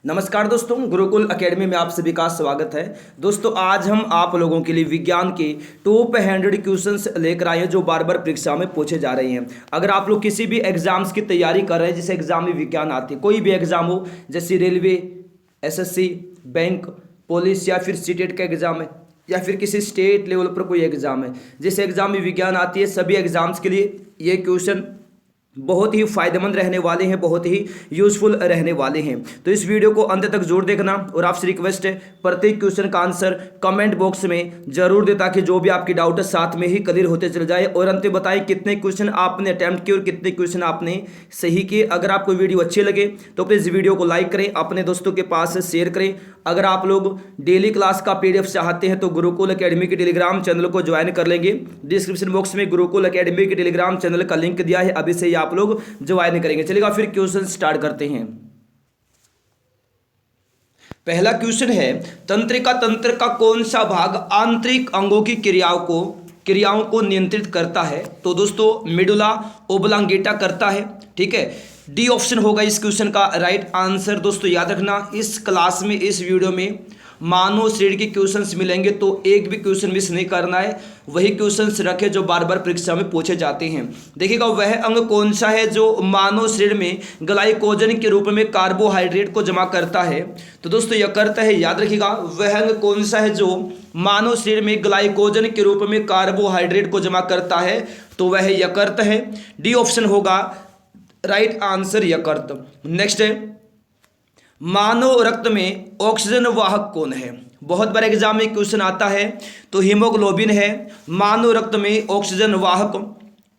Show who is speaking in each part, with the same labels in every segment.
Speaker 1: नमस्कार दोस्तों, गुरुकुल एकेडमी में आप सभी का स्वागत है। दोस्तों आज हम आप लोगों के लिए विज्ञान के टॉप 100 क्वेश्चंस लेकर आए हैं जो बार बार परीक्षा में पूछे जा रहे हैं। अगर आप लोग किसी भी एग्जाम्स की तैयारी कर रहे हैं, जिस एग्जाम में विज्ञान आती है, कोई भी एग्जाम हो, जैसे रेलवे, एसएससी, बैंक, पुलिस या फिर सीटेट का एग्जाम है या फिर किसी स्टेट लेवल पर कोई एग्जाम है, जिस एग्जाम में विज्ञान आती है, सभी एग्जाम्स के लिए ये क्वेश्चन बहुत ही फायदेमंद रहने वाले हैं, बहुत ही यूजफुल रहने वाले हैं। तो इस वीडियो को अंत तक जरूर देखना और आपसे रिक्वेस्ट है प्रत्येक क्वेश्चन का आंसर कमेंट बॉक्स में जरूर दे, ताकि जो भी आपकी डाउट है साथ में ही क्लियर होते चले जाए। और अंत में बताएं कितने क्वेश्चन आपने अटेम्प्ट किए और कितने क्वेश्चन आपने सही किए। अगर आपको वीडियो अच्छी लगे तो प्लीज़ वीडियो को लाइक करें, अपने दोस्तों के पास शेयर करें। अगर आप लोग डेली क्लास का PDF चाहते हैं तो गुरुकुल एकेडमी के टेलीग्राम चैनल को ज्वाइन कर लेंगे। डिस्क्रिप्शन बॉक्स में गुरुकुल एकेडमी के टेलीग्राम चैनल का लिंक दिया है, अभी से ही आप लोग ज्वाइन करेंगे। चलिएगा फिर क्वेश्चन स्टार्ट करते हैं। पहला क्वेश्चन है, तंत्रिका तंत्र का कौन सा भाग आंतरिक अंगों की क्रियाओं को नियंत्रित करता है? तो दोस्तों मेडुला ओब्लांगेटा करता है। ठीक है, डी ऑप्शन होगा इस क्वेश्चन का राइट आंसर। दोस्तों याद रखना, इस क्लास में, इस वीडियो में मानव शरीर के क्वेश्चंस मिलेंगे, तो एक भी क्वेश्चन मिस नहीं करना है। वही क्वेश्चंस रखे जो बार बार परीक्षा में पूछे जाते हैं। देखिएगा, वह अंग कौन सा है जो मानव शरीर में ग्लाइकोजन के रूप में कार्बोहाइड्रेट को जमा करता है? तो दोस्तों यकृत है। याद रखिएगा, वह अंग कौन सा है जो मानव शरीर में ग्लाइकोजन के रूप में कार्बोहाइड्रेट को जमा करता है? तो वह यकृत है। डी ऑप्शन होगा राइट आंसर, यकृत। नेक्स्ट है, मानव रक्त में ऑक्सीजन वाहक कौन है? बहुत बार एग्जाम में क्वेश्चन आता है, तो हीमोग्लोबिन है मानव रक्त में ऑक्सीजन वाहक।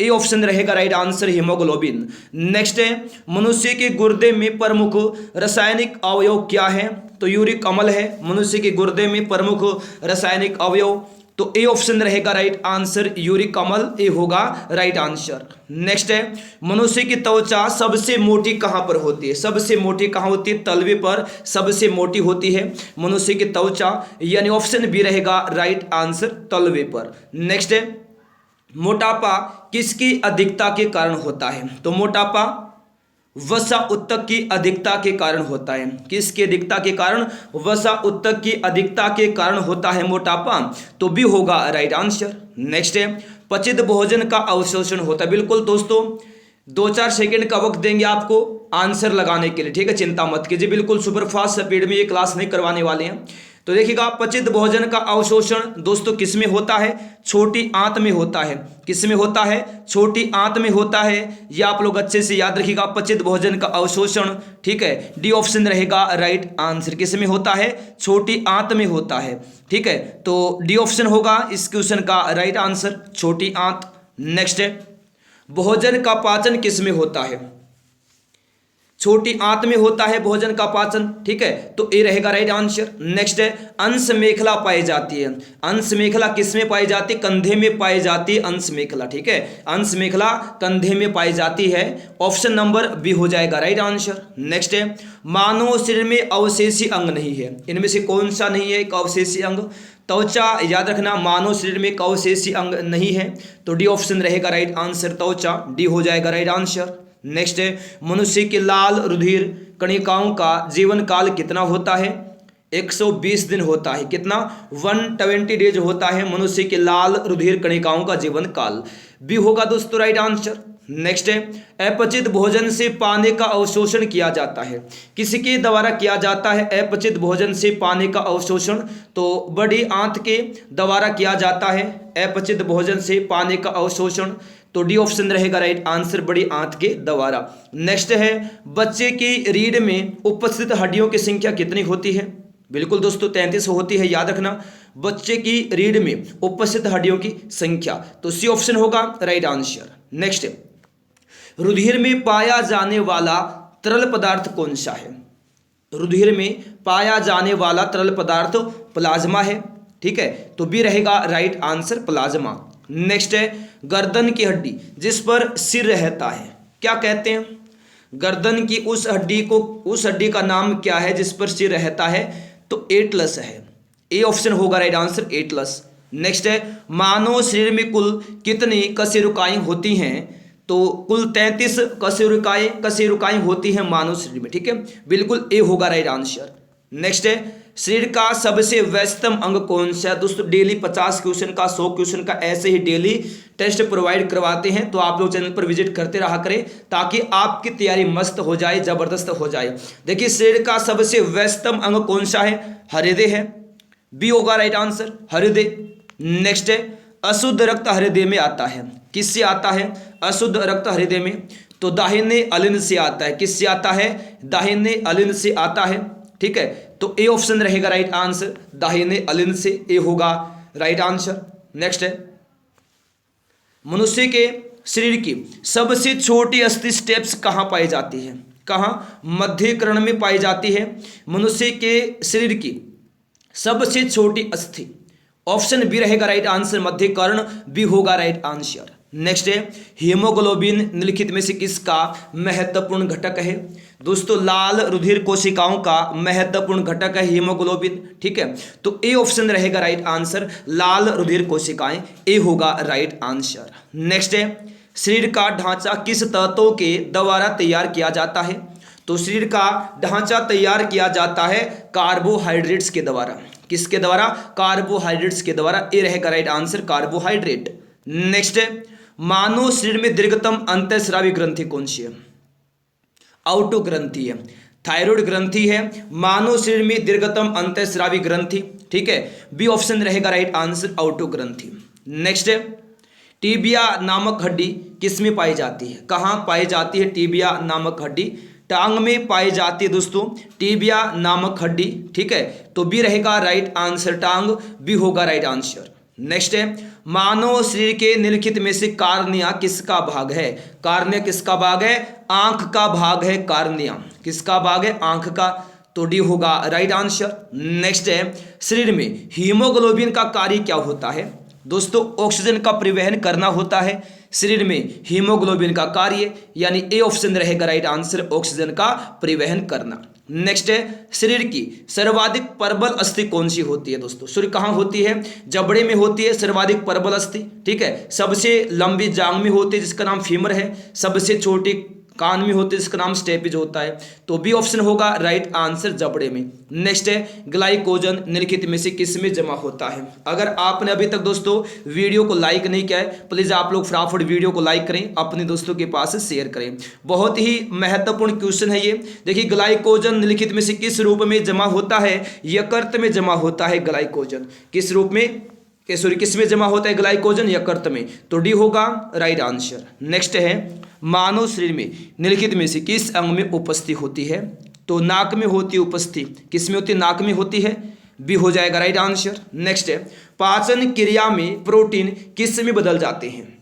Speaker 1: ए ऑप्शन रहेगा राइट आंसर, हीमोग्लोबिन। नेक्स्ट है, मनुष्य के गुर्दे में प्रमुख रासायनिक अवयव क्या है? तो यूरिक अम्ल है मनुष्य के गुर्दे में प्रमुख रासायनिक अवयव। तो ए ऑप्शन रहेगा राइट आंसर, यूरिक अम्ल। ए होगा राइट आंसर। नेक्स्ट है, मनुष्य की त्वचा सबसे मोटी कहां पर होती है? सबसे मोटी कहां होती है? तलवे पर सबसे मोटी होती है मनुष्य की त्वचा, यानी ऑप्शन बी रहेगा राइट आंसर, तलवे पर। नेक्स्ट है, मोटापा किसकी अधिकता के कारण होता है? तो मोटापा वसा उत्तक की अधिकता के कारण होता है। किसकी अधिकता के कारण? वसा उत्तक की अधिकता के कारण होता है मोटापा। तो बी होगा राइट आंसर। नेक्स्ट है, पचित भोजन का अवशोषण होता है। बिल्कुल दोस्तों, 2-4 सेकंड का वक्त देंगे आपको आंसर लगाने के लिए। ठीक है, चिंता मत कीजिए, बिल्कुल सुपरफास्ट स्पीड में ये क्लास नहीं करवाने वाले हैं। तो देखिएगा, पचित भोजन का अवशोषण दोस्तों किस में होता है? छोटी आंत में होता है। किस में होता है? छोटी आंत में होता है। ये आप लोग अच्छे से याद रखिएगा, पचित भोजन का अवशोषण। ठीक है, डी ऑप्शन रहेगा राइट आंसर। किस में होता है? छोटी आंत में होता है। ठीक है, तो डी ऑप्शन होगा इस क्वेश्चन का राइट आंसर, छोटी आंत। नेक्स्ट है, भोजन का पाचन किस में होता है? छोटी आंत में होता है भोजन का पाचन। ठीक है, तो ए रहेगा राइट आंसर। नेक्स्ट है, अंश मेखला पाई जाती है। अंश मेखला किस में पाई जाती है? कंधे में पाई जाती है अंश मेखला। ठीक है, अंश मेखला कंधे में पाई जाती है। ऑप्शन नंबर बी हो जाएगा राइट आंसर। नेक्स्ट है, मानव शरीर में अवशेषी अंग नहीं है। इनमें से कौन सा नहीं है एक अवशेषी अंग? त्वचा। याद रखना, मानव शरीर में एक अवशेषी अंग नहीं है। तो डी ऑप्शन रहेगा राइट आंसर, त्वचा। डी हो जाएगा राइट आंसर। नेक्स्ट है, मनुष्य के लाल रुधिर कणिकाओं का जीवन काल कितना होता है? 120 दिन होता है। कितना? 120 डेज होता है मनुष्य के लाल रुधिर कणिकाओं का जीवन काल। बी होगा दोस्तों राइट आंसर। नेक्स्ट है, अपचित भोजन से पानी का अवशोषण किया जाता है। किसके द्वारा किया जाता है अपचित भोजन से पानी का अवशोषण? तो बड़ी आंत के द्वारा किया जाता है अपचित भोजन से पानी का अवशोषण। तो डी ऑप्शन रहेगा राइट आंसर, बड़ी आंत के द्वारा। नेक्स्ट है, बच्चे की रीढ़ में उपस्थित हड्डियों की संख्या कितनी होती है? बिल्कुल दोस्तों 33 होती है। याद रखना, बच्चे की रीढ़ में उपस्थित हड्डियों की संख्या। तो सी ऑप्शन होगा राइट आंसर। नेक्स्ट है, रुधिर में पाया जाने वाला तरल पदार्थ कौन सा है? रुधिर में पाया जाने वाला तरल पदार्थ प्लाज्मा है। ठीक है, तो बी रहेगा राइट आंसर, प्लाज्मा। नेक्स्ट है, गर्दन की हड्डी जिस पर सिर रहता है क्या कहते हैं? गर्दन की उस हड्डी का नाम क्या है जिस पर सिर रहता है? तो एटलस है। ए ऑप्शन होगा राइट आंसर, एटलस। नेक्स्ट है, मानव शरीर में कुल कितनी कशेरुकाएं होती हैं? तो कुल 33 कशेरुकाएं होती हैं मानव शरीर में, ठीक है, बिल्कुल ए होगा राइट आंसर। नेक्स्ट है शरीर का सबसे व्यस्तम अंग कौन सा है। दोस्तों डेली 50 क्वेश्चन का 100 क्वेश्चन का ऐसे ही डेली टेस्ट प्रोवाइड करवाते हैं, तो आप लोग चैनल पर विजिट करते रहा करें ताकि आपकी तैयारी मस्त हो जाए, जबरदस्त हो जाए। देखिए शरीर का सबसे व्यस्तम अंग कौन सा है, हृदय है, बी होगा राइट आंसर हृदय। नेक्स्ट है अशुद्ध रक्त हृदय में आता है, किससे आता है, अशुद्ध रक्त हृदय में, तो दाहिने अलिंद से आता है, किससे आता है, दाहिने अलिंद से आता है, ठीक है, तो ए ऑप्शन रहेगा राइट आंसर, दाहिने अलिंद से, ए होगा राइट आंसर। नेक्स्ट है मनुष्य के शरीर की सबसे छोटी अस्थि स्टेप्स कहाँ पाई जाती है, कहाँ, मध्यकर्ण में पाई जाती है। मनुष्य के शरीर की सबसे छोटी अस्थि, ऑप्शन बी रहेगा राइट आंसर, मध्यकर्ण, बी होगा राइट आंसर। नेक्स्ट है हीमोग्लोबिन निम्नलिखित में से किसका महत्वपूर्ण घटक है। दोस्तों लाल रुधिर कोशिकाओं का महत्वपूर्ण घटक है हीमोग्लोबिन, ठीक है, तो ए ऑप्शन रहेगा राइट आंसर, लाल रुधिर कोशिकाएं, ए होगा राइट आंसर। नेक्स्ट है शरीर का ढांचा किस तत्वों के द्वारा तैयार किया जाता है। तो शरीर का ढांचा तैयार किया जाता है कार्बोहाइड्रेट्स के द्वारा, किसके द्वारा, कार्बोहाइड्रेट्स के द्वारा, ए रहेगा राइट आंसर, कार्बोहाइड्रेट। नेक्स्ट है मानव शरीर में दीर्घतम अंतःस्रावी ग्रंथि कौन सी है, आउटो ग्रंथि है, थायराइड ग्रंथि है मानव शरीर में दीर्घतम अंतःस्रावी ग्रंथि, ठीक है, बी ऑप्शन रहेगा राइट आंसर, आउटो ग्रंथि। नेक्स्ट है टीबिया नामक हड्डी किस में पाई जाती है, कहाँ पाई जाती है, टीबिया नामक हड्डी टांग में पाई जाती है दोस्तों, टीबिया नामक हड्डी, ठीक है, तो बी रहेगा राइट आंसर, टांग, बी होगा राइट आंसर। नेक्स्ट है मानव शरीर के निम्नलिखित में से कार्निया किसका भाग है, कार्निया किसका भाग है, आंख का भाग है, कार्निया किसका भाग है, आंख का, तो डी होगा राइट आंसर। नेक्स्ट है शरीर में हीमोग्लोबिन का कार्य क्या होता है। दोस्तों ऑक्सीजन का परिवहन करना होता है शरीर में हीमोग्लोबिन का कार्य, यानी ए ऑप्शन रहेगा राइट आंसर, ऑक्सीजन का परिवहन करना। नेक्स्ट है शरीर की सर्वाधिक प्रबल अस्थि कौन सी होती है। दोस्तों शरीर कहाँ होती है, जबड़े में होती है सर्वाधिक प्रबल अस्थि, ठीक है, सबसे लंबी जांघ में होती है जिसका नाम फीमर है, सबसे छोटी कान में होते हैं जिसका नाम स्टेपिज होता है, तो बी ऑप्शन होगा राइट आंसर, जबड़े में। नेक्स्ट है ग्लाइकोजन निम्नलिखित में से किस में जमा होता है। अगर आपने अभी तक दोस्तों वीडियो को लाइक नहीं किया है, प्लीज़ आप लोग फटाफट वीडियो को लाइक करें, अपने दोस्तों के पास शेयर करें। बहुत ही महत्वपूर्ण क्वेश्चन है ये। देखिए ग्लाइकोजन निम्नलिखित में से किस रूप में जमा होता है, यकृत में जमा होता है ग्लाइकोजन, किस रूप में, किस में जमा होता है ग्लाइकोजन, यकृत में, तो डी होगा राइट आंसर। नेक्स्ट है मानव शरीर में निम्नलिखित में से किस अंग में उपस्थित होती है। तो नाक में होती है उपस्थित, किस में होती है, नाक में होती है, बी हो जाएगा राइट आंसर। नेक्स्ट है पाचन क्रिया में प्रोटीन किस में बदल जाते हैं।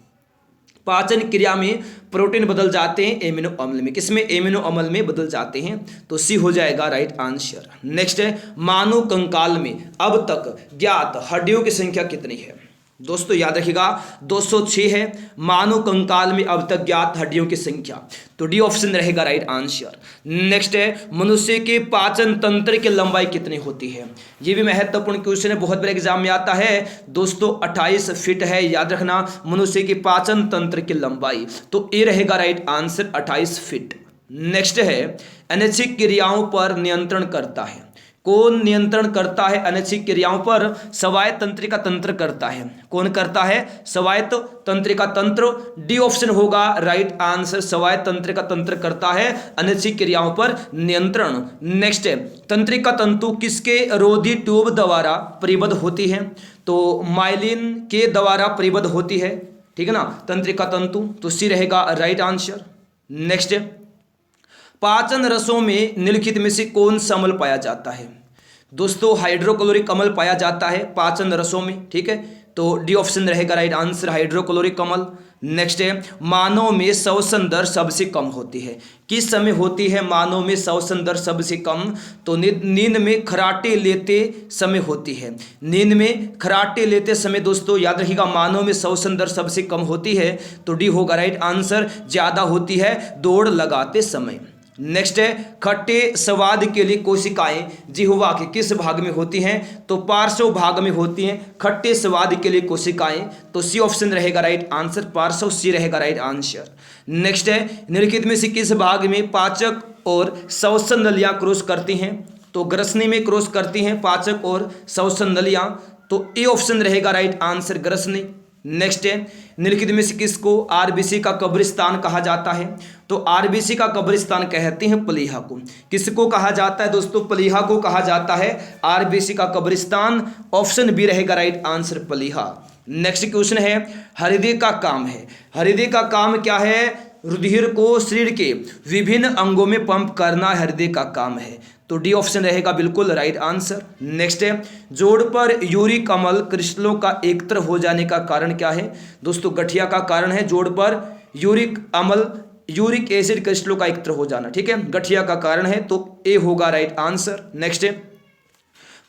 Speaker 1: पाचन क्रिया में प्रोटीन बदल जाते हैं एमिनो अम्ल में, किसमें, एमिनो अम्ल में बदल जाते हैं, तो सी हो जाएगा राइट आंसर। नेक्स्ट है मानव कंकाल में अब तक ज्ञात हड्डियों की संख्या कितनी है। दोस्तों याद रखिएगा 206 है मानव कंकाल में अब तक ज्ञात हड्डियों की संख्या, तो डी ऑप्शन रहेगा राइट आंसर। नेक्स्ट है मनुष्य के पाचन तंत्र की लंबाई कितनी होती है। ये भी महत्वपूर्ण क्वेश्चन है, बहुत बड़े एग्जाम में आता है दोस्तों, 28 फीट है, याद रखना मनुष्य के पाचन तंत्र की लंबाई, तो ए रहेगा राइट आंसर 28 फीट। नेक्स्ट है अनैच्छिक क्रियाओं पर नियंत्रण करता है, कौन नियंत्रण करता है अनैच्छिक क्रियाओं पर, स्वायत्त तंत्रिका तंत्र करता है, कौन करता है, स्वायत्त तंत्रिका तंत्र, डी ऑप्शन होगा राइट आंसर, स्वायत्त तंत्रिका तंत्र करता है अनैच्छिक क्रियाओं पर नियंत्रण। नेक्स्ट है तंत्रिका तंतु किसके रोधी ट्यूब द्वारा परिबद्ध होती है, तो माइलिन के द्वारा परिबद्ध होती है, ठीक है ना, तंत्रिका तंतु, तो सी रहेगा राइट आंसर। नेक्स्ट है पाचन रसों में निम्नलिखित में से कौन सा अम्ल पाया जाता है। दोस्तों हाइड्रोक्लोरिक अम्ल पाया जाता है पाचन रसों में, ठीक है, तो डी ऑप्शन रहेगा राइट आंसर, हाइड्रोक्लोरिक अम्ल। नेक्स्ट है मानव में श्वसन दर सबसे कम होती है, किस समय होती है मानव में श्वसन दर सबसे कम, तो नींद में खराटे लेते समय होती है, नींद में खराटे लेते समय दोस्तों याद रखिएगा मानव में श्वसन दर सबसे कम होती है, तो डी होगा राइट आंसर, ज़्यादा होती है दौड़ लगाते समय। नेक्स्ट है खट्टे स्वाद के लिए कोशिकाएं जिह्वा के किस भाग में होती हैं? तो पार्श्व भाग में होती हैं खट्टे स्वाद के लिए कोशिकाएं। तो सी ऑप्शन रहेगा राइट आंसर, पार्श्व सी रहेगा राइट आंसर। नेक्स्ट है निम्नलिखित में से किस भाग में पाचक और श्वसन नलियां क्रॉस करती हैं? तो ग्रसनी में क्रॉस करती हैं पाचक और श्वसन नलियां। तो ए ऑप्शन रहेगा राइट आंसर, ग्रसनी। नेक्स्ट है निम्नलिखित में से किसको आरबीसी का कब्रिस्तान कहा जाता है? तो आरबीसी का कब्रिस्तान कहते हैं प्लीहा को। किसको कहा जाता है दोस्तों? प्लीहा को कहा जाता है आरबीसी का कब्रिस्तान। ऑप्शन बी रहेगा राइट आंसर, प्लीहा। नेक्स्ट क्वेश्चन है हृदय का काम है। हृदय का काम क्या है? रुधिर को शरीर के विभिन्न अंगों में पंप करना हृदय का काम है। तो डी ऑप्शन रहेगा बिल्कुल राइट आंसर। नेक्स्ट है जोड़ पर यूरिक अम्ल क्रिस्टलों का एकत्र हो जाने का कारण क्या है? दोस्तों गठिया का कारण है जोड़ पर यूरिक अम्ल, यूरिक एसिड क्रिस्टलों का एकत्र हो जाना, ठीक है, गठिया का कारण है। तो ए होगा राइट आंसर। नेक्स्ट है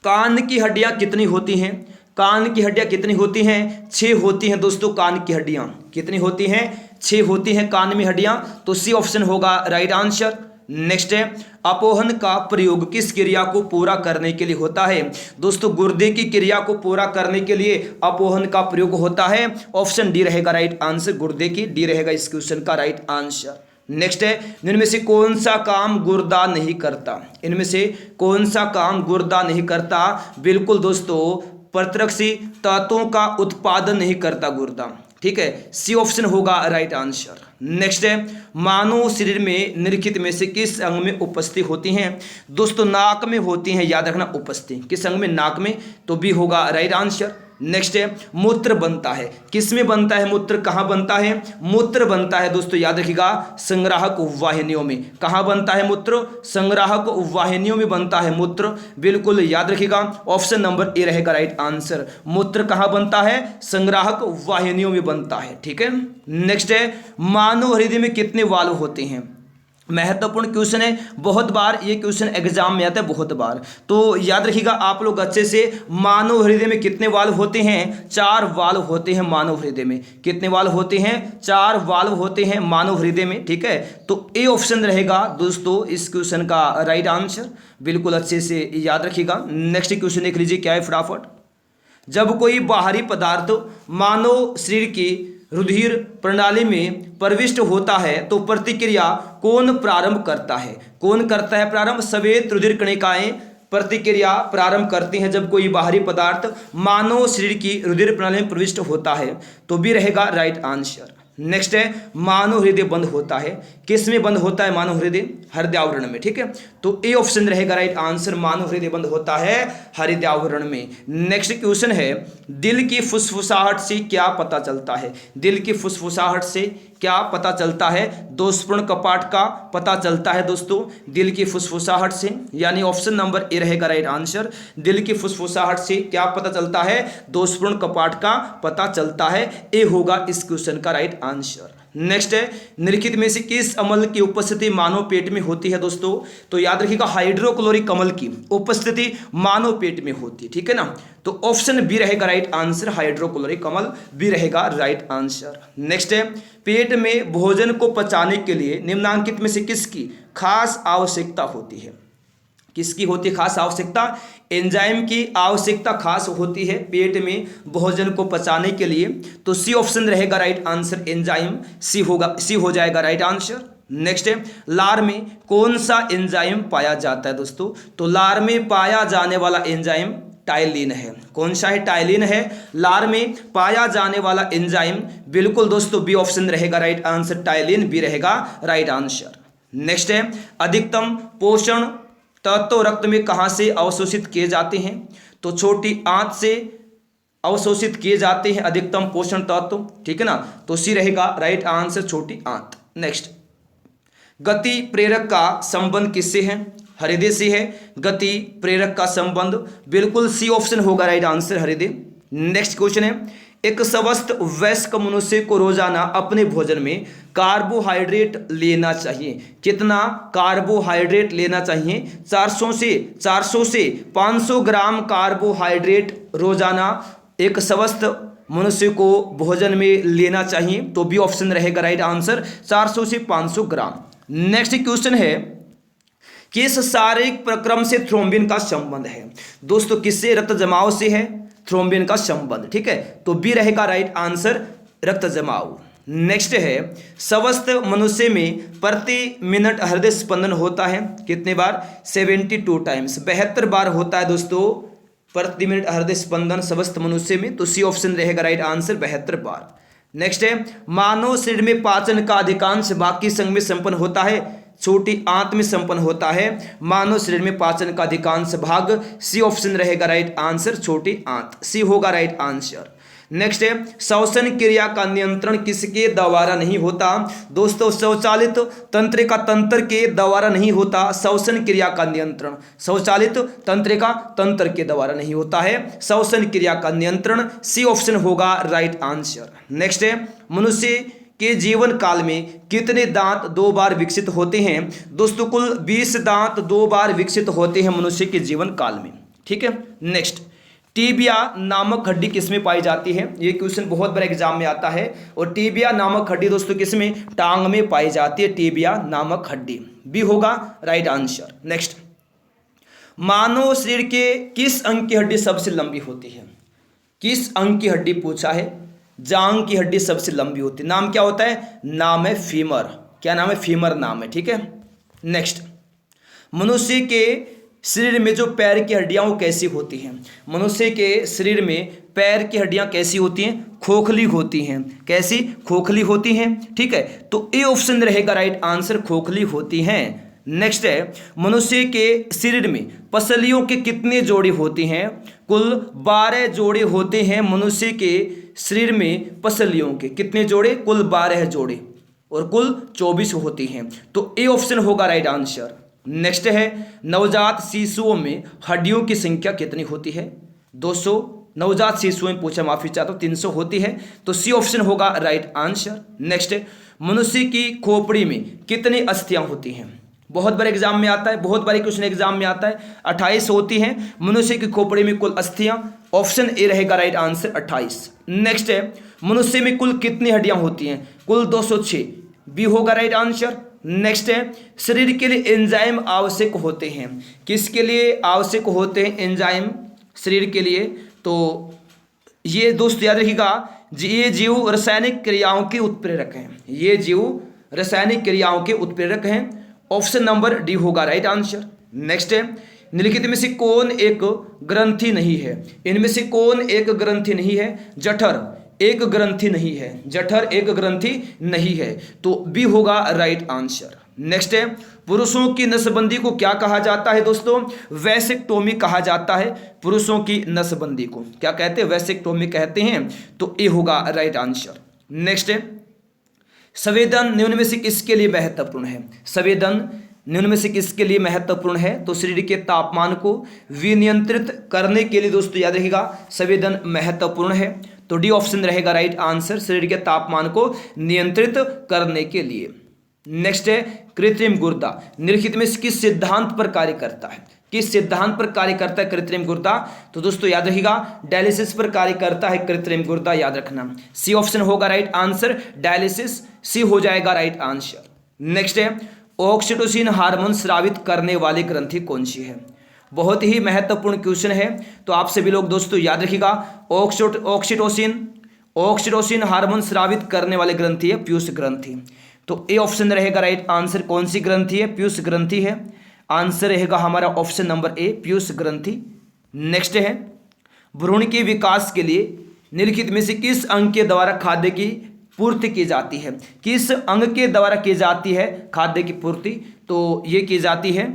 Speaker 1: कान की हड्डियां कितनी होती हैं? कान की हड्डियां कितनी होती हैं? 6 होती हैं दोस्तों कान की हड्डियां। कितनी होती हैं? 6 होती हैं कान में हड्डियां। तो सी ऑप्शन होगा राइट आंसर। नेक्स्ट है अपोहन का प्रयोग किस क्रिया को पूरा करने के लिए होता है? दोस्तों गुर्दे की क्रिया को पूरा करने के लिए अपोहन का प्रयोग होता है। ऑप्शन डी रहेगा राइट आंसर, गुर्दे की, डी रहेगा इस क्वेश्चन का राइट आंसर। नेक्स्ट है इनमें से कौन सा काम गुर्दा नहीं करता? इनमें से कौन सा काम गुर्दा नहीं करता? बिल्कुल दोस्तों प्रतिरक्षी तत्वों का उत्पादन नहीं करता गुर्दा, ठीक है, सी ऑप्शन होगा राइट आंसर। नेक्स्ट है मानव शरीर में निम्नलिखित में से किस अंग में उपस्थित होती हैं? दोस्तों नाक में होती हैं, याद रखना उपस्थित किस अंग में? नाक में। तो बी होगा राइट आंसर। नेक्स्ट है मूत्र बनता है किस में बनता है? मूत्र कहाँ बनता है? मूत्र बनता है दोस्तों याद रखिएगा संग्राहक वाहिनियों में। कहाँ बनता है मूत्र? संग्राहक वाहिनियों में बनता है मूत्र, बिल्कुल याद रखिएगा। ऑप्शन नंबर ए रहेगा राइट आंसर। मूत्र कहाँ बनता है? संग्राहक वाहिनियों में बनता है, ठीक है। नेक्स्ट है मानव हृदय में कितने वाल्व होते हैं? महत्वपूर्ण क्वेश्चन है, बहुत बार ये क्वेश्चन एग्जाम में आता है, बहुत बार। तो याद रखिएगा आप लोग अच्छे से, मानव हृदय में कितने वाल्व होते हैं? 4 वाल्व होते हैं मानव हृदय में। कितने वाल्व होते हैं? 4 वाल्व होते हैं मानव हृदय में, ठीक है। तो ए ऑप्शन रहेगा दोस्तों इस क्वेश्चन का राइट आंसर, बिल्कुल अच्छे से याद रखिएगा। नेक्स्ट क्वेश्चन देख लीजिए क्या है फटाफट। जब कोई बाहरी पदार्थ मानव शरीर की रुधिर प्रणाली में प्रविष्ट होता है तो प्रतिक्रिया कौन प्रारंभ करता है? कौन करता है प्रारंभ? श्वेत रुधिर कणिकाएं प्रतिक्रिया प्रारंभ करती हैं जब कोई बाहरी पदार्थ मानव शरीर की रुधिर प्रणाली में प्रविष्ट होता है। तो भी रहेगा राइट आंसर। नेक्स्ट है मानव हृदय बंद होता है किस में बंद होता है? मानव हृदय हृदयावरण में, ठीक है। तो ए ऑप्शन रहेगा राइट आंसर, मानव हृदय बंद होता है हृदयावरण में। नेक्स्ट क्वेश्चन है दिल की फुसफुसाहट से क्या पता चलता है? दिल की फुसफुसाहट से क्या पता चलता है? दोषपूर्ण कपाट का पता चलता है दोस्तों दिल की फुसफुसाहट से, यानी ऑप्शन नंबर ए रहेगा राइट आंसर। दिल की फुसफुसाहट से क्या पता चलता है? दोषपूर्ण कपाट का पता चलता है, ए होगा इस क्वेश्चन का राइट आंसर। नेक्स्ट है निम्नलिखित में से किस अम्ल की उपस्थिति मानव पेट में होती है दोस्तों? तो याद रखिएगा हाइड्रोक्लोरिक अम्ल की उपस्थिति मानव पेट में होती है, ठीक है ना। तो ऑप्शन बी रहेगा राइट आंसर, हाइड्रोक्लोरिक अम्ल बी रहेगा राइट आंसर। नेक्स्ट है पेट में भोजन को पचाने के लिए निम्नांकित में से किसकी खास आवश्यकता होती है? किसकी होती है खास आवश्यकता? एंजाइम की आवश्यकता खास होती है पेट में भोजन को पचाने के लिए। तो सी ऑप्शन रहेगा राइट आंसर, एंजाइम, सी होगा, सी हो जाएगा राइट आंसर। नेक्स्ट है लार में कौन सा एंजाइम पाया जाता है दोस्तों? तो लार में पाया जाने वाला एंजाइम टाइलिन है। कौन सा है? टाइलिन है लार में पाया जाने वाला एंजाइम, बिल्कुल दोस्तों बी ऑप्शन रहेगा राइट आंसर, टाइलिन बी रहेगा राइट आंसर। नेक्स्ट है अधिकतम पोषण तत्व रक्त में कहाँ से अवशोषित किए जाते हैं? तो छोटी आंत से अवशोषित किए जाते हैं अधिकतम पोषण तत्व, ठीक है ना। तो सी रहेगा राइट आंसर, छोटी आंत। नेक्स्ट गति प्रेरक का संबंध किससे है? हृदय से है गति प्रेरक का संबंध, बिल्कुल सी ऑप्शन होगा राइट आंसर, हृदय। नेक्स्ट क्वेश्चन है एक स्वस्थ वयस्क मनुष्य को रोजाना अपने भोजन में कार्बोहाइड्रेट लेना चाहिए। कितना कार्बोहाइड्रेट लेना चाहिए? 400 से 500 ग्राम कार्बोहाइड्रेट रोजाना एक स्वस्थ मनुष्य को भोजन में लेना चाहिए। तो बी ऑप्शन रहेगा राइट आंसर, 400 से 500 ग्राम। नेक्स्ट क्वेश्चन है, किस शारीरिक प्रक्रम से थ्रोम्बिन का संबंध है? दोस्तों किससे? रक्त जमाव से है थ्रोम्बिन का संबंध, ठीक है। तो बी रहेगा राइट आंसर, रक्त जमाव। नेक्स्ट है, स्वस्थ मनुष्य में प्रति मिनट हृदय स्पंदन होता है कितने बार? 72 टाइम्स, 72 बार होता है दोस्तों प्रति मिनट हृदय स्पंदन स्वस्थ मनुष्य में। तो सी ऑप्शन रहेगा राइट आंसर, 72 बार। नेक्स्ट है, मानव शरीर में पाचन का अधिकांश भाग किस अंग में संपन्न होता है? छोटी आंत में संपन्न होता है मानव शरीर में पाचन का अधिकांश भाग। सी ऑप्शन रहेगा राइट आंसर, छोटी आंत, सी होगा राइट आंसर। नेक्स्ट है, श्वसन क्रिया का नियंत्रण किसके द्वारा नहीं होता? दोस्तों स्वचालित तंत्रिका तंत्र के द्वारा नहीं होता श्वसन क्रिया का नियंत्रण, स्वचालित तंत्रिका तंत्र के द्वारा नहीं होता है श्वसन क्रिया का नियंत्रण। सी ऑप्शन होगा राइट आंसर। नेक्स्ट है, मनुष्य के जीवन काल में कितने दांत 2 बार विकसित होते हैं? दोस्तों कुल 20 दांत 2 बार विकसित होते हैं मनुष्य के जीवन काल में, ठीक है। नेक्स्ट, टीबिया नामक हड्डी किसमें पाई जाती है? ये क्वेश्चन बहुत बड़ा एग्जाम में आता है। और टीबिया नामक हड्डी दोस्तों किसमें? टांग में पाई जाती है टीबिया नामक हड्डी, बी होगा राइट आंसर। नेक्स्ट, मानव शरीर के किस अंग की हड्डी सबसे लंबी होती है? किस अंग की हड्डी पूछा है? जांग की हड्डी सबसे लंबी होती है, नाम क्या होता है? नाम है फीमर। क्या नाम है? फीमर नाम है, ठीक है। नेक्स्ट, मनुष्य के शरीर में जो पैर की हड्डियां वो कैसी होती हैं? मनुष्य के शरीर में पैर की हड्डियां कैसी होती हैं? खोखली होती हैं। कैसी? खोखली होती हैं, ठीक है। तो ए ऑप्शन रहेगा राइट आंसर, खोखली होती हैं। नेक्स्ट है, मनुष्य के शरीर में पसलियों के कितने जोड़े होती हैं? कुल 12 जोड़े होते हैं मनुष्य के शरीर में पसलियों के। कितने जोड़े? कुल 12 जोड़े, और कुल 24 होती हैं। तो ए ऑप्शन होगा राइट आंसर। नेक्स्ट है, नवजात शिशुओं में हड्डियों की संख्या कितनी होती है? 200। नवजात शिशुओं में पूछा, माफी चाहता हूँ, 300 होती है। तो सी ऑप्शन होगा राइट आंसर। नेक्स्ट है, मनुष्य की खोपड़ी में कितनी अस्थियां होती हैं? बहुत बार एग्जाम में आता है, बहुत बार क्वेश्चन एग्जाम में आता है। 28 होती हैं मनुष्य की खोपड़ी में कुल अस्थियां। ऑप्शन ए रहेगा राइट आंसर, 28। नेक्स्ट है, मनुष्य में कुल कितनी हड्डियां होती हैं? कुल 206, बी होगा राइट आंसर। नेक्स्ट है, शरीर के लिए एंजाइम आवश्यक होते हैं। किसके लिए आवश्यक होते हैं एंजाइम शरीर के लिए? तो ये दोस्त याद रखिएगा, ये जीव रासायनिक क्रियाओं के उत्प्रेरक हैं। ये जीव रासायनिक क्रियाओं के उत्प्रेरक हैं। ऑप्शन नंबर डी होगा राइट आंसर। नेक्स्ट है, निम्नलिखित में से कौन एक ग्रंथि नहीं है? इनमें से कौन एक ग्रंथि नहीं है? जठर एक ग्रंथि नहीं है, जठर एक ग्रंथि नहीं है। तो बी होगा राइट आंसर। नेक्स्ट है, पुरुषों की नसबंदी को क्या कहा जाता है दोस्तों? वैसेक्टोमी कहा जाता है। पुरुषों की नसबंदी को क्या कहते हैं? वैसेक्टोमी कहते हैं। तो ए होगा राइट आंसर। नेक्स्ट है, संवेदन निम्न में से किसके लिए महत्वपूर्ण है? संवेदन निम्न में से किसके लिए महत्वपूर्ण है? तो शरीर के तापमान को विनियंत्रित करने के लिए दोस्तों याद रखिएगा, संवेदन महत्वपूर्ण है। तो डी ऑप्शन रहेगा राइट आंसर, शरीर के तापमान को नियंत्रित करने के लिए। नेक्स्ट है, कृत्रिम गुर्दा निम्नलिखित में किस सिद्धांत पर कार्य करता है? किस सिद्धांत पर कार्य करता है कृत्रिम गुर्दा? तो दोस्तों याद रखिएगा, डायलिसिस पर कार्य करता है कृत्रिम गुर्दा, याद रखना। सी ऑप्शन होगा राइट आंसर, डायलिसिस, सी हो जाएगा राइट आंसर। नेक्स्ट है, ऑक्सीटोसिन हार्मोन स्रावित करने वाली ग्रंथि कौन सी है? बहुत ही महत्वपूर्ण क्वेश्चन है, तो आप सभी लोग दोस्तों याद रखिएगा, ऑक्सीटोसिन हार्मोन स्रावित करने वाली ग्रंथि है पीयूष ग्रंथि। तो ए ऑप्शन रहेगा राइट आंसर। कौन सी ग्रंथि है? पीयूष ग्रंथि है। आंसर रहेगा हमारा ऑप्शन नंबर ए, पीयूष ग्रंथि। नेक्स्ट है, भ्रूण के विकास के लिए निम्नलिखित में से किस अंग के द्वारा खाद्य की पूर्ति की जाती है? किस अंग के द्वारा की जाती है खाद्य की पूर्ति? तो ये की जाती है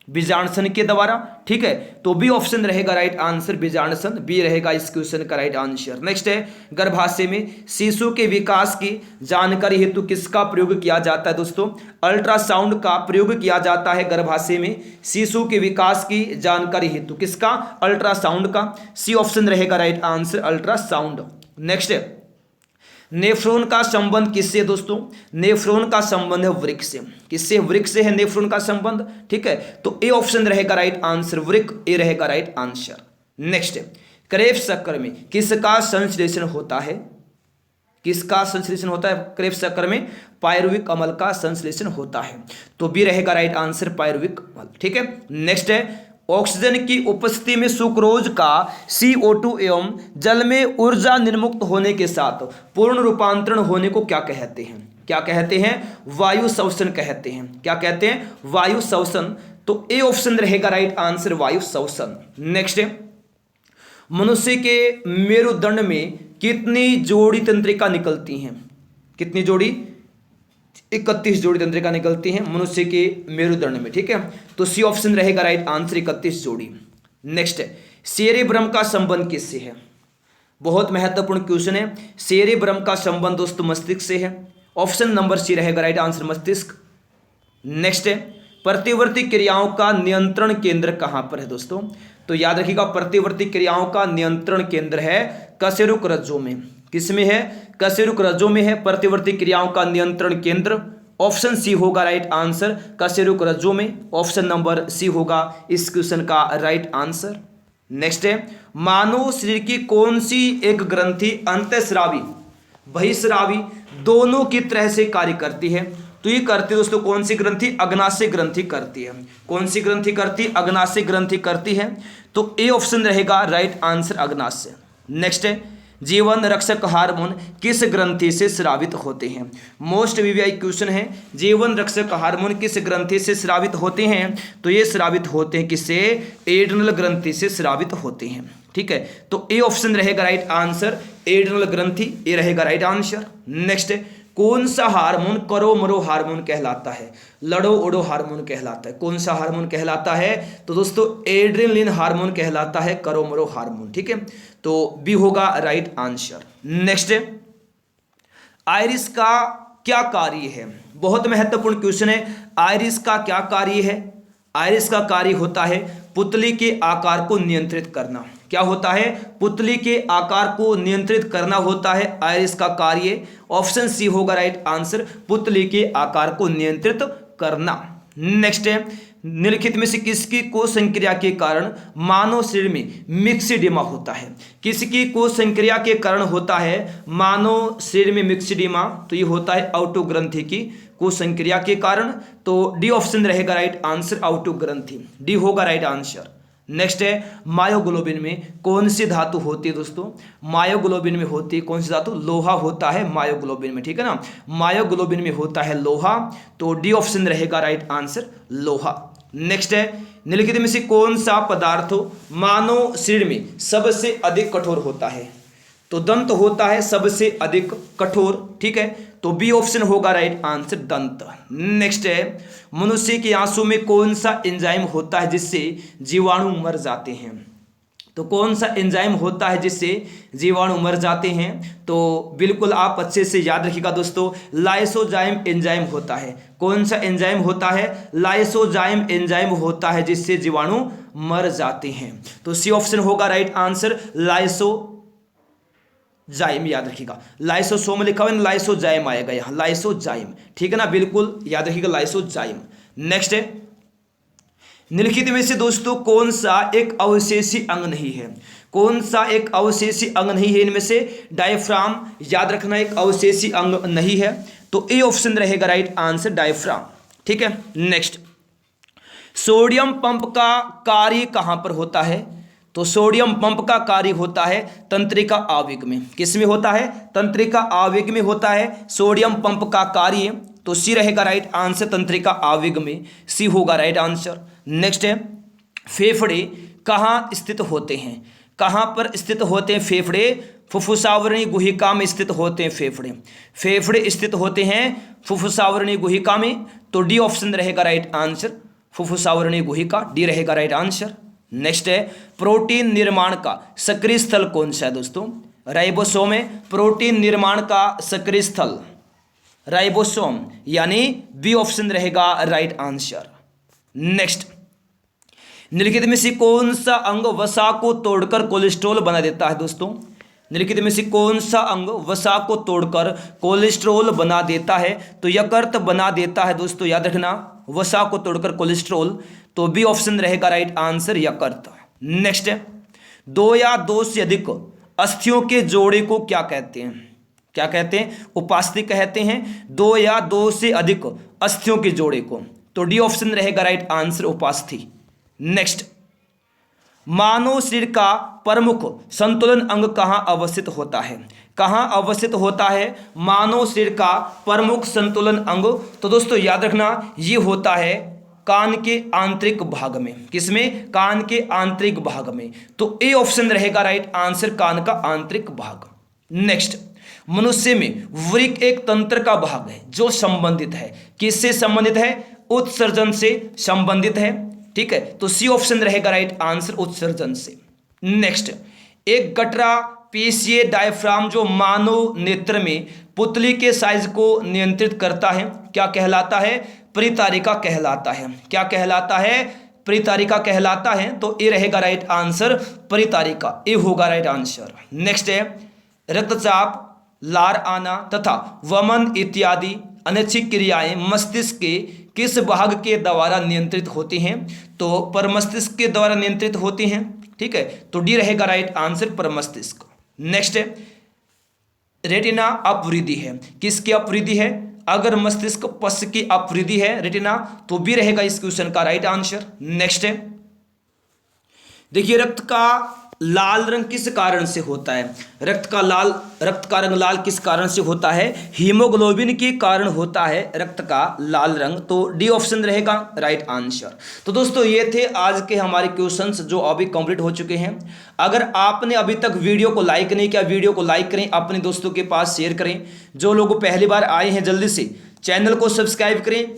Speaker 1: बीजांडसन के द्वारा, ठीक है। तो बी ऑप्शन रहेगा राइट आंसर, बीजांडसन, बी रहेगा इस क्वेश्चन का राइट आंसर। नेक्स्ट है, गर्भाशय में शिशु के विकास की जानकारी हेतु किसका प्रयोग किया जाता है दोस्तों? अल्ट्रासाउंड का प्रयोग किया जाता है गर्भाशय में शिशु के विकास की जानकारी हेतु। किसका? अल्ट्रासाउंड का। सी ऑप्शन रहेगा राइट आंसर, अल्ट्रासाउंड। नेक्स्ट है, नेफ्रॉन का संबंध किससे दोस्तों? नेफ्रॉन का संबंध है वृक्क से। किससे? वृक्क से है नेफ्रॉन का संबंध, ठीक है। तो ए ऑप्शन रहेगा राइट आंसर, वृक्क, ए रहेगा राइट आंसर। नेक्स्ट है, क्रेब्स चक्र में किसका संश्लेषण होता है? किसका संश्लेषण होता है क्रेब्स चक्कर में? पायरुविक अम्ल का संश्लेषण होता है। तो बी रहेगा राइट आंसर, पायरुविक अम्ल। ठीक है, नेक्स्ट है ऑक्सीजन की उपस्थिति में सुक्रोज का CO2 एवं जल में ऊर्जा निर्मुक्त होने के साथ पूर्ण रूपांतरण होने को क्या कहते हैं? क्या कहते हैं? वायु श्वसन कहते हैं। क्या कहते हैं? वायु श्वसन। तो ए ऑप्शन रहेगा राइट आंसर, वायु श्वसन। नेक्स्ट है मनुष्य के मेरुदंड में कितनी जोड़ी तंत्रिका निकलती हैं? कितनी जोड़ी? 31 जोड़ी तंत्रिका निकलती हैं मनुष्य के मेरुदंड में। ठीक है, तो सी ऑप्शन रहेगा राइट आंसर, 31 जोड़ी। नेक्स्ट है सेरेब्रम का संबंध किससे है? बहुत महत्वपूर्ण क्वेश्चन है। सेरेब्रम का संबंध दोस्तों मस्तिष्क से है। ऑप्शन नंबर सी रहेगा राइट आंसर, मस्तिष्क। नेक्स्ट है प्रतिवर्ती क्रियाओं का नियंत्रण केंद्र कहां पर है दोस्तों? तो याद रखिएगा प्रतिवर्ती क्रियाओं का नियंत्रण केंद्र है कशेरुक रज्जु में। किसमें है? कशेरुक रज्जु में है प्रतिवर्ती क्रियाओं का नियंत्रण केंद्र। ऑप्शन सी होगा राइट आंसर, कशेरुक रज्जु में। ऑप्शन नंबर सी होगा इस क्वेश्चन का राइट आंसर। नेक्स्ट है मानव शरीर की कौन सी एक ग्रंथि अंतःस्रावी बहिःस्रावी दोनों की तरह से कार्य करती है? तो ये करती है दोस्तों कौन सी ग्रंथि? अग्नाशय ग्रंथि करती है। कौन सी ग्रंथि करती? अग्नाशय ग्रंथि करती है। तो ए ऑप्शन रहेगा राइट आंसर, अग्नाशय। नेक्स्ट है जीवन रक्षक हार्मोन किस ग्रंथि से स्रावित होते हैं? मोस्ट वीवीआई क्वेश्चन है। जीवन रक्षक हार्मोन किस ग्रंथि से स्रावित होते हैं? तो ये स्रावित होते हैं किससे? एड्रिनल ग्रंथि से स्रावित होते हैं। ठीक है, तो ए ऑप्शन रहेगा राइट आंसर, एड्रिनल ग्रंथि, ये रहेगा राइट आंसर। नेक्स्ट है कौन सा हार्मोन करो मरो हार्मोन कहलाता है? लड़ो उड़ो हार्मोन कहलाता है। कौन सा हार्मोन कहलाता है? तो दोस्तों एड्रेनलिन हार्मोन कहलाता है, करो मरो हार्मोन। ठीक है, तो बी होगा राइट आंसर। नेक्स्ट है आयरिस का क्या कार्य है? बहुत महत्वपूर्ण क्वेश्चन है। आयरिस का क्या कार्य है? आयरिस का कार्य होता है पुतली के आकार को नियंत्रित करना। क्या होता है? पुतली के आकार को नियंत्रित करना होता है आयरिस का कार्य। ऑप्शन सी होगा राइट आंसर, पुतली के आकार को नियंत्रित करना। नेक्स्ट है निम्नलिखित में से किसकी कोश संक्रिया के कारण मानव शरीर में मिक्सिडिमा होता है? किसकी कोश संक्रिया के कारण होता है मानव शरीर में मिक्सिडिमा? तो ये होता है ऑटो ग्रंथि की कोश संक्रिया के कारण। तो डी ऑप्शन रहेगा राइट आंसर, ऑटो ग्रंथि, डी होगा राइट आंसर। नेक्स्ट है मायोग्लोबिन में कौन सी धातु होती है दोस्तों? मायोग्लोबिन में होती है कौन सी धातु? लोहा होता है मायोग्लोबिन में। ठीक है ना, मायोग्लोबिन में होता है लोहा। तो डी ऑप्शन रहेगा राइट आंसर, लोहा। नेक्स्ट है निम्नलिखित में से कौन सा पदार्थ मानव शरीर में सबसे अधिक कठोर होता है? तो दंत होता है सबसे अधिक कठोर। ठीक है, तो बी ऑप्शन होगा राइट आंसर, दंत। नेक्स्ट है मनुष्य के आंसू में कौन सा एंजाइम होता है जिससे जीवाणु मर जाते हैं? तो कौन सा एंजाइम होता है जिससे जीवाणु मर जाते हैं? तो बिल्कुल आप अच्छे से याद रखिएगा दोस्तों, लाइसोजाइम एंजाइम होता है। कौन सा एंजाइम होता है? लाइसोजाइम एंजाइम होता है जिससे जीवाणु मर जाते हैं। तो सी ऑप्शन होगा राइट आंसर, लाइसोजाइम। याद रखिएगा, लाइसोसोम लिखा हुआ है, लाइसोजाइम आएगा यहाँ, लाइसोजाइम। ठीक है ना, बिल्कुल याद रखिएगा, लाइसोजाइम। नेक्स्ट है निम्नलिखित में से दोस्तों कौन सा एक अवशेषी अंग नहीं है? कौन सा एक अवशेषी अंग नहीं है इनमें से? डायफ्राम, याद रखना एक अवशेषी अंग नहीं है। तो ए ऑप्शन रहेगा राइट आंसर, डायफ्राम। ठीक है, नेक्स्ट सोडियम पंप का कार्य कहां पर होता है? तो सोडियम पंप का कार्य होता है तंत्रिका आवेग में। किस में होता है? तंत्रिका आवेग में होता है सोडियम पंप का कार्य। तो सी रहेगा राइट आंसर, तंत्रिका आवेग में, सी होगा राइट आंसर। नेक्स्ट है फेफड़े कहाँ स्थित होते हैं? कहाँ पर स्थित होते हैं फेफड़े? फुफ्फुसावरणी गुहिका में स्थित होते हैं फेफड़े। फेफड़े स्थित होते हैं फुफ्फुसावरणी गुहिका में। तो डी ऑप्शन रहेगा राइट आंसर, फुफ्फुसावरणी गुहिका, डी रहेगा राइट आंसर। नेक्स्ट है प्रोटीन निर्माण का सक्रिय स्थल कौन सा है दोस्तों? राइबोसोम है प्रोटीन निर्माण का सक्रिय स्थल, राइबोसोम, यानी बी ऑप्शन रहेगा राइट आंसर। नेक्स्ट निम्नलिखित में से कौन सा अंग वसा को तोड़कर कोलेस्ट्रॉल बना देता है दोस्तों? निम्नलिखित में से कौन सा अंग वसा को तोड़कर कोलेस्ट्रॉल बना देता है? तो यकृत बना देता है दोस्तों, याद रखना, वसा को तोड़कर कोलेस्ट्रॉल। तो बी ऑप्शन रहेगा राइट आंसर, यकृत। नेक्स्ट है दो या दो से अधिक अस्थियों के जोड़े को क्या कहते हैं? क्या कहते हैं? उपास्थि कहते हैं 2 या 2 से अधिक अस्थियों के जोड़े को। तो डी ऑप्शन रहेगा राइट आंसर, उपास्थि। नेक्स्ट, मानव शरीर का प्रमुख संतुलन अंग कहाँ अवस्थित होता है? कहाँ अवस्थित होता है मानव शरीर का प्रमुख संतुलन अंग? तो दोस्तों याद रखना, ये होता है कान के आंतरिक भाग में। किसमें? कान के आंतरिक भाग में। तो ए ऑप्शन रहेगा राइट आंसर, कान का आंतरिक भाग। नेक्स्ट, मनुष्य में वृक्क एक तंत्र का भाग है जो संबंधित है, किससे संबंधित है? उत्सर्जन से संबंधित है। ठीक है, तो सी ऑप्शन रहेगा राइट आंसर, उत्सर्जन से। नेक्स्ट, एक गटरा पेशीय डायफ्राम जो मानव नेत्र में पुतली के साइज को नियंत्रित करता है, क्या कहलाता है? परितारिका कहलाता है। क्या कहलाता है? परितारिका कहलाता है। तो ए रहेगा राइट आंसर, परितारिका, ए होगा राइट आंसर। नेक्स्ट है, रक्तचाप, लार आना तथा वमन इत्यादि अनैच्छिक क्रियाएं मस्तिष्क के किस भाग के द्वारा नियंत्रित होती हैं? तो परमस्तिष्क के द्वारा नियंत्रित होती हैं। ठीक है, तो डी रहेगा राइट आंसर, परमस्तिष्क। नेक्स्ट है, रेटिना अपवृद्धि है, किसकी अपवृद्धि है? अगर मस्तिष्क पश्च की अपवृद्धि है रेटिना, तो बी रहेगा इस क्वेश्चन का राइट आंसर। नेक्स्ट है, देखिए रक्त का लाल रंग किस कारण से होता है? रक्त का रंग लाल किस कारण से होता है? हीमोग्लोबिन के कारण होता है रक्त का लाल रंग। तो डी ऑप्शन रहेगा राइट आंसर। तो दोस्तों ये थे आज के हमारे क्वेश्चंस जो अभी कंप्लीट हो चुके हैं। अगर आपने अभी तक वीडियो को लाइक नहीं किया, वीडियो को लाइक करें, अपने दोस्तों के पास शेयर करें। जो लोग पहली बार आए हैं जल्दी से चैनल को सब्सक्राइब करें,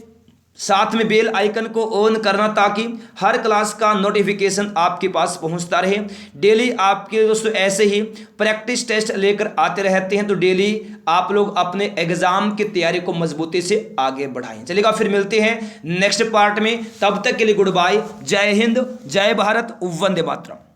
Speaker 1: साथ में बेल आइकन को ऑन करना ताकि हर क्लास का नोटिफिकेशन आपके पास पहुंचता रहे। डेली आपके दोस्तों ऐसे ही प्रैक्टिस टेस्ट लेकर आते रहते हैं, तो डेली आप लोग अपने एग्जाम की तैयारी को मजबूती से आगे बढ़ाएं। चलिएगा, फिर मिलते हैं नेक्स्ट पार्ट में। तब तक के लिए गुड बाय, जय हिंद, जय भारत, वंदे मातरम।